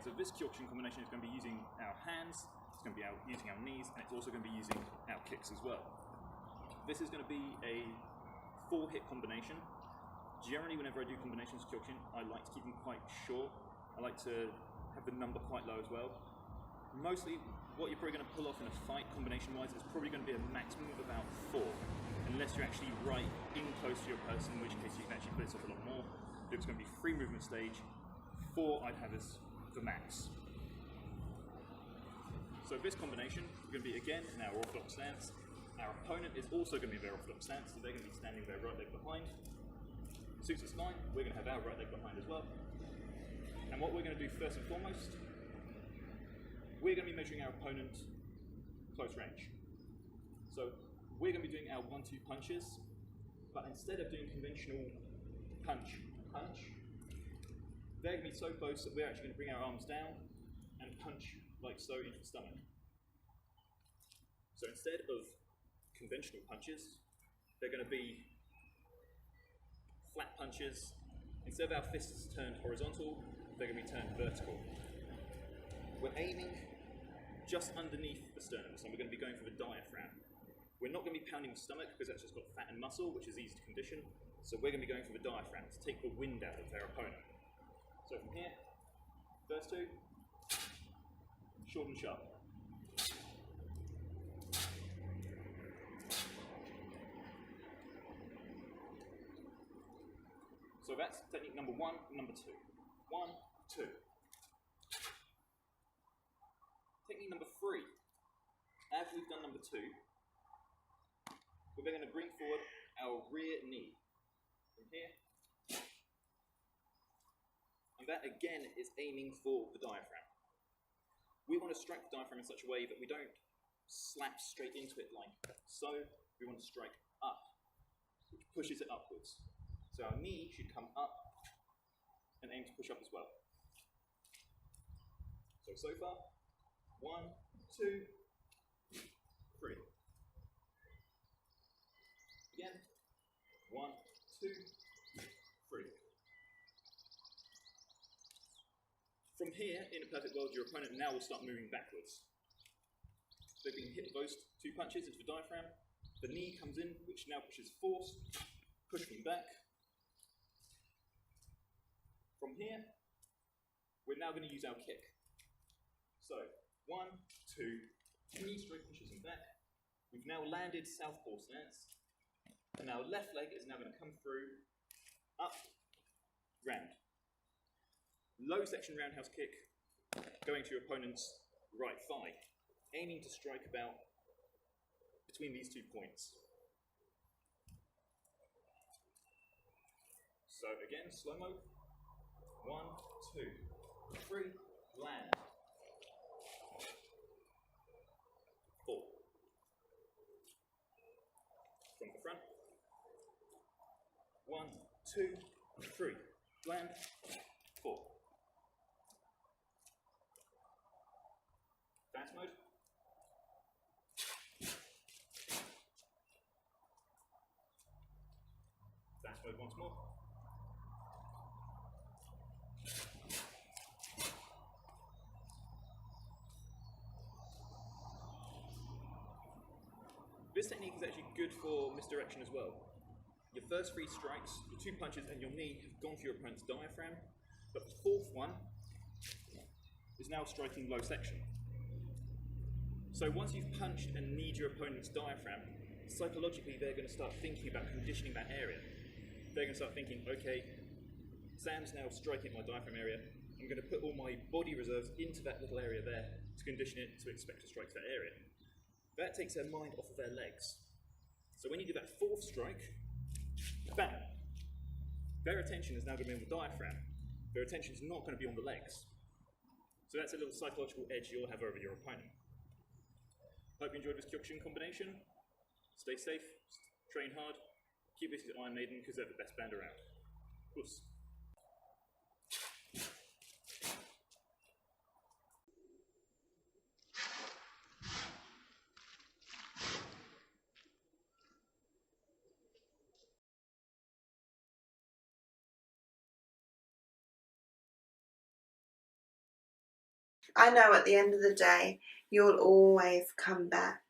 So this Kyokushin combination is going to be using our hands, it's going to be using our knees, and it's also going to be using our kicks as well. This is going to be a 4-hit combination. Generally, whenever I do combinations of Kyokushin, I like to keep them quite short. I like to have the number quite low as well. Mostly, what you're probably going to pull off in a fight combination-wise is probably going to be a maximum of about 4, unless you're actually right in close to your person, in which case you can actually put this off a lot more. It's going to be 3 movement stage, 4 I'd have as the max. So this combination is going to be again in our orthodox stance. Our opponent is also going to be in their orthodox stance, so they're going to be standing with their right leg behind. Suits us fine, we're going to have our right leg behind as well. And what we're going to do first and foremost, we're going to be measuring our opponent close range. So we're going to be doing our 1-2 punches, but instead of doing conventional punch, they're going to be so close that we're actually going to bring our arms down and punch like so into the stomach. So instead of conventional punches, they're going to be flat punches. Instead of our fists turned horizontal, they're going to be turned vertical. We're aiming just underneath the sternum, so we're going to be going for the diaphragm. We're not going to be pounding the stomach because that's just got fat and muscle, which is easy to condition. So we're going to be going for the diaphragm to take the wind out of their opponent. So from here, first 2, short and sharp. So that's technique number 1 and number 2. 1, 2. Technique number 3. After we've done number 2, we're then going to bring forward our rear knee. From here. And that again is aiming for the diaphragm. We want to strike the diaphragm in such a way that we don't slap straight into it like so. We want to strike up, which pushes it upwards. So our knee should come up and aim to push up as well. So far, 1, 2, 3. Again, 1, 2, 3. From here, in a perfect world, your opponent now will start moving backwards. They've been hit those 2 punches into the diaphragm. The knee comes in, which now pushes force, push them back. From here, we're now going to use our kick. So, 1, 2, knee straight pushes them back. We've now landed southpaw stance. And our left leg is now going to come through, up, round. Low section roundhouse kick, going to your opponent's right thigh, aiming to strike about between these 2 points. So again, slow-mo. 1, 2, 3, land. 4. From the front. 1, 2, 3, land. 4. Fast mode. Fast mode once more. This technique is actually good for misdirection as well. Your first 3 strikes, your 2 punches and your knee have gone for your opponent's diaphragm, but the 4th one is now striking low section. So once you've punched and kneed your opponent's diaphragm, psychologically they're going to start thinking about conditioning that area. They're going to start thinking, okay, Sam's now striking my diaphragm area, I'm going to put all my body reserves into that little area there to condition it to expect to strike that area. That takes their mind off of their legs. So when you do that 4th strike, bang, their attention is now going to be on the diaphragm. Their attention is not going to be on the legs. So that's a little psychological edge you'll have over your opponent. Hope you enjoyed this Kyokushin combination. Stay safe, train hard, keep listening to Iron Maiden because they're the best band around. Puss. I know at the end of the day, you'll always come back.